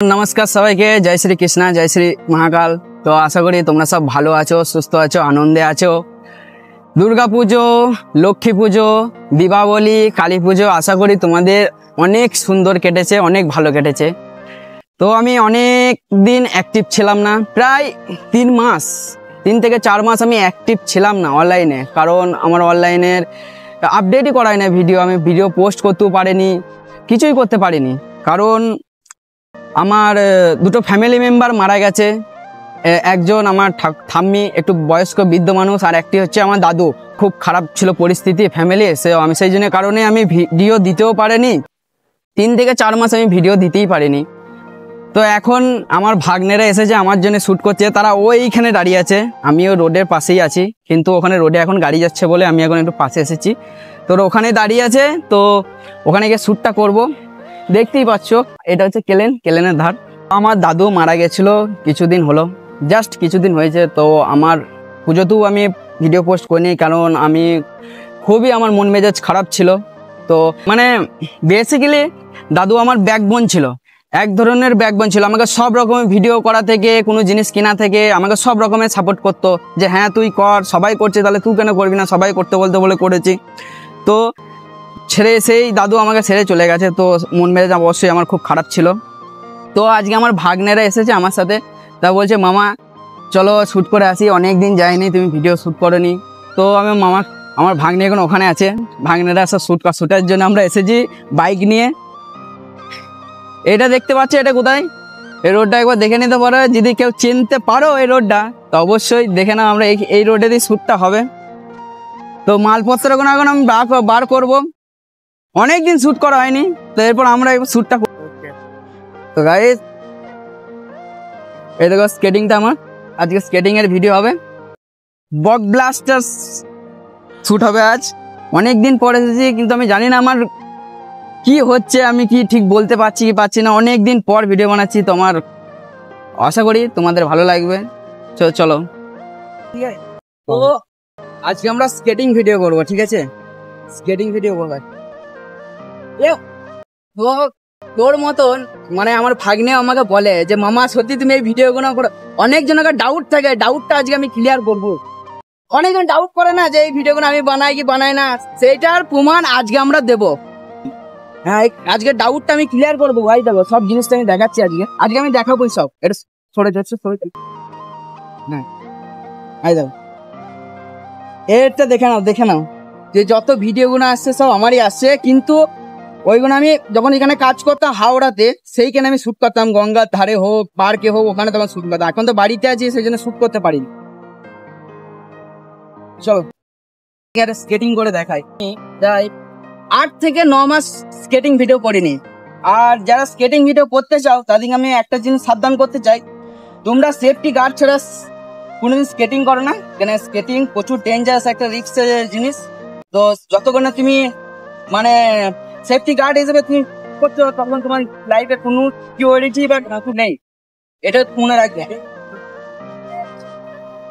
नमस्कार सबाइके जय श्री कृष्णा जय श्री महाकाल। तो आशा करी तुम्हारा सब भालो आछो सुस्थ आछो आनंदे आछो। दुर्गा पुजो लक्ष्मी पुजो दीपावली काली पुजो आशा करी तुम्हादेर अनेक सुंदर केटेछे अनेक भालो केटेछे। तो आमी अनेक दिन एक्टिव छिलाम ना प्राय 3 मास 3 থেকে 4 मास आमी एक्टिव छिलाम ना अनलाइने कारण आमार अनलाइनेर आपडेटই করাই না ভিডিও আমি ভিডিও পোস্ট করতেও পারিনি কিছুই করতে পারিনি কারণ আমার দুটো ফ্যামিলি মেম্বার মারা গেছে। একজন আমার ঠাম্মি একটু বয়স্ক বৃদ্ধ মানুষ আর একটি হচ্ছে আমার দাদু খুব খারাপ ছিল পরিস্থিতি ফ্যামিলি সে আমি সেই জন্য কারণে আমি ভিডিও দিতেও পারিনি 3 থেকে 4 মাস আমি ভিডিও দিতেই পারিনি। তো এখন আমার ভাগ্নেরা এসেছে আমার জন্য শ্যুট করছে তারা ওইখানে দাঁড়িয়ে আছে আমিও রোডের পাশেই আছি কিন্তু ওখানে রোডে এখন গাড়ি যাচ্ছে বলে আমি এখন একটু পাশে এসেছি। তো ওখানে দাঁড়িয়ে আছে তো ওখানে গিয়ে শ্যুটটা করব। দেখতেই পাচ্ছ এটা হচ্ছে কেলেনের ধার। আমার দাদু মারা গেছিল কিছুদিন হলো জাস্ট কিছুদিন হয়েছে। তো আমার পুজোতেও আমি ভিডিও পোস্ট করিনি কারণ আমি খুবই আমার মন মেজাজ খারাপ ছিল। তো মানে বেসিক্যালি দাদু আমার ব্যাকবোন ছিল এক ধরনের ব্যাকবোন ছিল আমাকে সব রকমের ভিডিও করা থেকে কোনো জিনিস কেনা থেকে আমাকে সব রকমের সাপোর্ট করতো যে হ্যাঁ তুই কর সবাই করছে তাহলে তুই কেন করবি না সবাই করতে বলতে বলে করেছি। তো ছেড়ে সেই দাদু আমাকে ছেড়ে চলে গেছে তো মন মেজাজ অবশ্যই আমার খুব খারাপ ছিল। তো আজকে আমার ভাগ্নেরা এসেছে আমার সাথে তা বলছে মামা চলো শ্যুট করে আসি অনেক দিন যায়নি তুমি ভিডিও শ্যুট করোনি। তো আমি আমার ভাগ্নে এখন ওখানে আছে ভাগ্নেরা সব শ্যুটের জন্য আমরা এসেছি বাইক নিয়ে। এটা দেখতে পাচ্ছ এটা কোথায় এই রোডটা একবার দেখে নিতে পারো যদি কেউ চিনতে পারো এই রোডটা তো অবশ্যই দেখে নাও আমরা এই রোডেরই শ্যুটটা হবে। তো মালপত্রগুলো এখন আমি বার করবো অনেক দিন শ্যুট করা হয়নি তো এরপর আমরা শ্যুটটা তো গাইস এই দেখো স্কেটিংটা আমার আজকে স্কেটিং এর ভিডিও হবে বক ব্লাস্টার শ্যুট হবে আজ অনেক দিন পর এসেছি কিন্তু আমি জানি না আমার কি হচ্ছে আমি কি ঠিক বলতে পারছি কি পাচ্ছি না অনেক দিন পর ভিডিও বানাচ্ছি তো আমার আশা করি তোমাদের ভালো লাগবে। চলো ঠিক আছে তো আজকে আমরা স্কেটিং ভিডিও করবো ঠিক আছে স্কেটিং ভিডিও করবো। তোর মতন মানে আমার ভাগ্নে আমাকে বলে যে মামা সত্যি তুমি এই ভিডিওগুলো করো অনেকজনের ডাউট থাকে ডাউটটা আজকে আমি ক্লিয়ার করবো। অনেকজন ডাউট করে না যে এই ভিডিওগুলো আমি বানাই কি বানাই না সেইটার প্রমাণ আজকে আমরা দেবো। হ্যাঁ আজকে ডাউটটা আমি ক্লিয়ার করবো ভাই দেখো সব জিনিসটা আমি দেখাচ্ছি আজকে আমি দেখাবো সব এটা সরে যাচ্ছে হ্যাঁ এই দেখো এটা দেখে নাও যে যত ভিডিওগুলো আসছে সব আমারই আসছে কিন্তু ওইগুলো আমি যখন এখানে কাজ করতাম হাওড়াতে সেইখানে আমি শ্যুট করতাম গঙ্গার ধারে হোক পার্কে হোক ওখানে তখন শ্যুট করতাম এখন তো বাড়িতে আছি সেই জন্য শ্যুট করতে পারিনি। চলো স্কেটিং করে দেখাই যাই 8 থেকে 9 মাস স্কেটিং ভিডিও করিনি আর যারা স্কেটিং ভিডিও করতে চাও তাদেরকে আমি একটা জিনিস সাবধান করতে চাই তোমরা সেফটি গার্ড ছাড়া কোনোদিন স্কেটিং করো না কেন স্কেটিং প্রচুর ডেঞ্জারাস একটা রিস্কের জিনিস। তো যতক্ষণ না তুমি মানে সেফটি গার্ড হিসেবে তুমি করছো তখন তোমার লাইফে কোনো সিকিউরিটি বা কিছু নেই এটা মনে রাখবে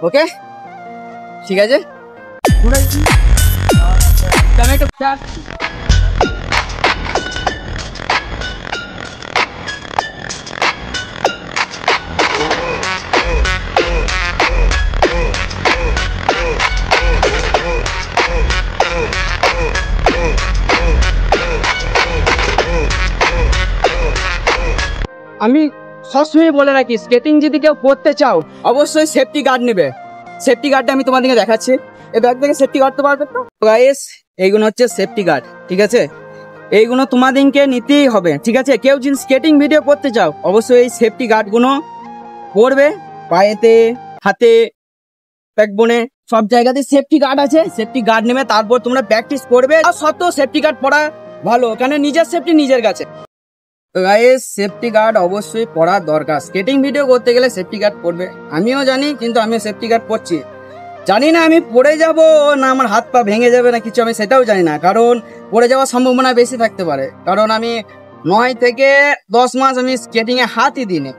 ওকে ঠিক আছে। আমি সবসময় বলে রাখি স্কেটিং যদি কেউ করতে চাও অবশ্যই সেফটি গার্ড নেবে। সেফটি গার্ডটা আমি তোমাদেরকে দেখাচ্ছি এই ব্যাগ থেকে সেফটি গার্ড তো পারবে তো গাইস এইগুলো হচ্ছে সেফটি গার্ড ঠিক আছে এইগুলো তোমাদেরকে নিতেই হবে ঠিক আছে। কেউ যদি স্কেটিং ভিডিও করতে চাও অবশ্যই এই সেফটি গার্ডগুলো পরবে পায়েতে হাতে ব্যাকবোনে সব জায়গাতে সেফটি গার্ড আছে সেফটি গার্ড নেবে তারপর তোমরা প্র্যাকটিস করবে আর সত্ত্বেও সেফটি গার্ড পরা ভালো কেন নিজের সেফটি নিজের কাছে। তো গাইস সেফটি গার্ড অবশ্যই পরা দরকার স্কেটিং ভিডিও করতে গেলে সেফটি গার্ড পরবে আমিও জানি কিন্তু আমিও সেফটি গার্ড পরছি জানি না আমি পড়ে যাব না আমার হাত পা ভেঙে যাবে না কিছু আমি সেটাও জানি না কারণ পড়ে যাওয়ার সম্ভাবনা বেশি থাকতে পারে কারণ আমি 9 থেকে 10 মাস আমি স্কেটিং এ হাতই দিইনি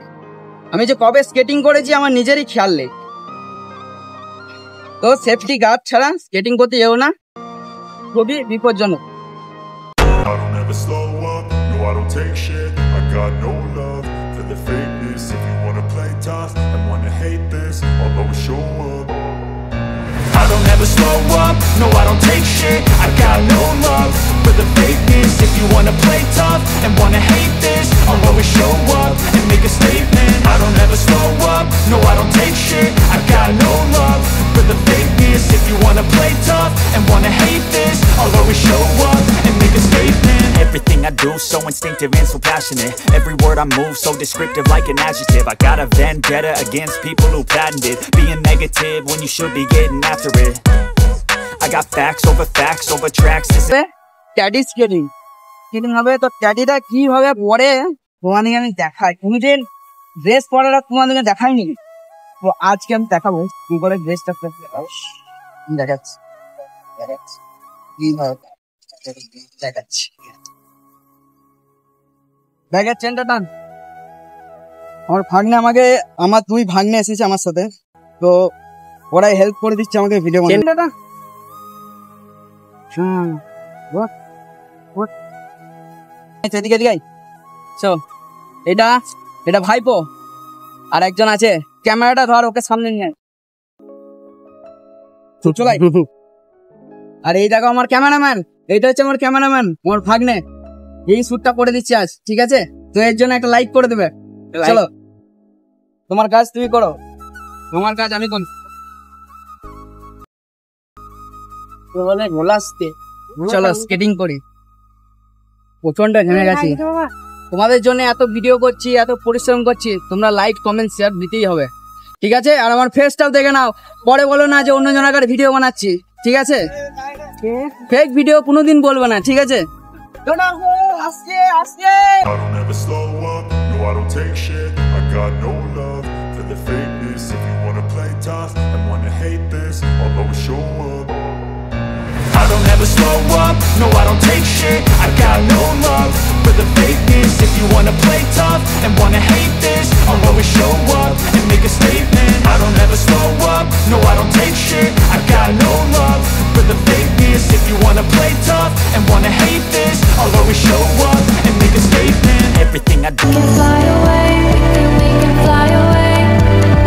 আমি যে কবে স্কেটিং করেছি আমার নিজেরই খেয়াল নেই। তো সেফটি গার্ড ছাড়া স্কেটিং করতে যেও না খুবই বিপজ্জনক। I don't ever slow up, no I don't take shit. I got no love for the fakeness. If you wanna play tough and wanna hate this, I'll always show up. I don't ever slow up, no I don't take shit. I got no love for the fakeness. If you wanna play tough and wanna hate this, I'll always show up and make a statement. I don't ever slow up, no I don't take shit. I got no love for the fakeness. If you wanna play tough and wanna hate this, I'll always show up and make a statement. Everything I do so instinctive and so passionate. Every word I move so descriptive like an adjective. I got a vendetta against people who patented being negative when you should be getting after it. I got facts over tracks. This teddy skating skating হবে। তো ট্যাডিটা কিভাবে পরে তোমাদেরকে আমি দেখাই। তুমি যে dress পরাটা তোমাদেরকে দেখাইনি, তো আজকে আমি দেখাবো কি করে ড্রেসটা দেখাচ্ছি কিভাবে দেখাচ্ছি। ব্যাগের চেনটা টান। আমার ভাগ্নে আমার দুই ভাগ্নে এসেছে আমার সাথে, তো ওরাই হেল্প করে দিচ্ছে আমাকে ভিডিও বানাতে। এটা ভাইপো, আর একজন আছে। ক্যামেরাটা ধর, ওকে সামনে নিয়ে চলাই। আর এই দেখো আমার ক্যামেরাম্যান, এইটা হচ্ছে আমার ক্যামেরাম্যান, আমার ভাগ্নে। এই শ্যুটটা করে দিচ্ছি আজ, ঠিক আছে? তো এর জন্য একটা লাইক করে দেবে। চলো, তোমার কাজ তুমি করো, তোমার কাজ আমি করি। চলো স্কেটিং করি। প্রচন্ড ঘেমে গেছি, তোমাদের জন্য এত ভিডিও করছি, এত পরিশ্রম করছি, তোমরা লাইক কমেন্ট শেয়ার দিতেই হবে, ঠিক আছে? আর আমার ফেসটাও দেখে নাও, পরে বলো না যে অন্য জনকার ভিডিও বানাচ্ছি, ঠিক আছে? ফেক ভিডিও কোনোদিন বলবো না, ঠিক আছে? I don't ever slow up, no I don't take shit. I got no love for the fakeness. If you wanna play tough and wanna hate this, I'll always show up. I don't ever slow up, no I don't take shit. I got no love for the fakeness. If you wanna play tough and wanna hate this, I'll always show up and make a statement. I don't ever slow up, no I don't take shit. I got no love for the fakeness. If you wanna play tough and wanna hate this, I'll always show up and make a statement. Everything I do. We can fly away, we can fly away,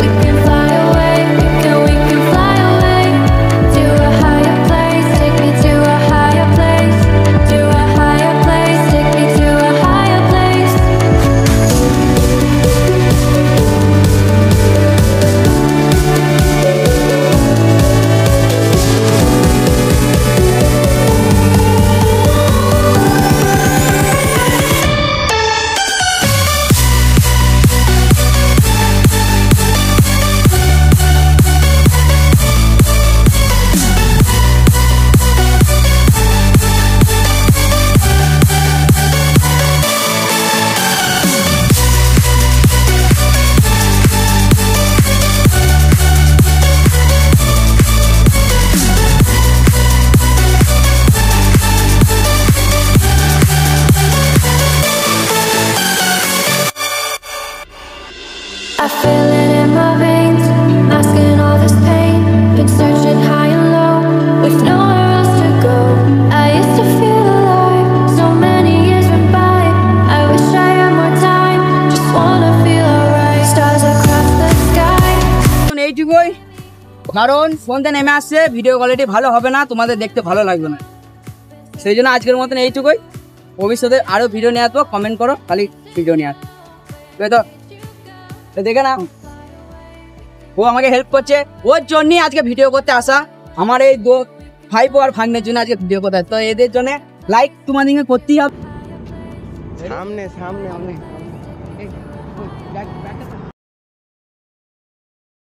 we can fly away, we can fly away to a higher place. Take me to a higher place, to a higher place. Take me to a higher place. I feel it in my veins, masking all this pain. Been searching high and low, with nowhere else to go. I used to feel alive, so many years went by. I wish I had more time, just wanna feel alright. Stars across the sky. এইটুকুই, কারণ ফোনতে নেমে আসছে, video quality ভালো হবে না, তোমাদের দেখতে ভালো লাগবে না, সেই জন্য আজকের মতন এইটুকুই। ভবিষ্যতে আরো ভিডিও নিয়ে আসবো, কমেন্ট করো, খালি ভিডিও নিয়ে আসবো, তো দেখে না। ও আমাকে হেল্প করছে, ওর জন্যই আজকে ভিডিও করতে আসা। আমার এই ভাইপো আর ভাগ্নের জন্য আজকে ভিডিও করতে, তো এদের জন্য লাইক তোমাদেরকে করতেই হবে। সামনে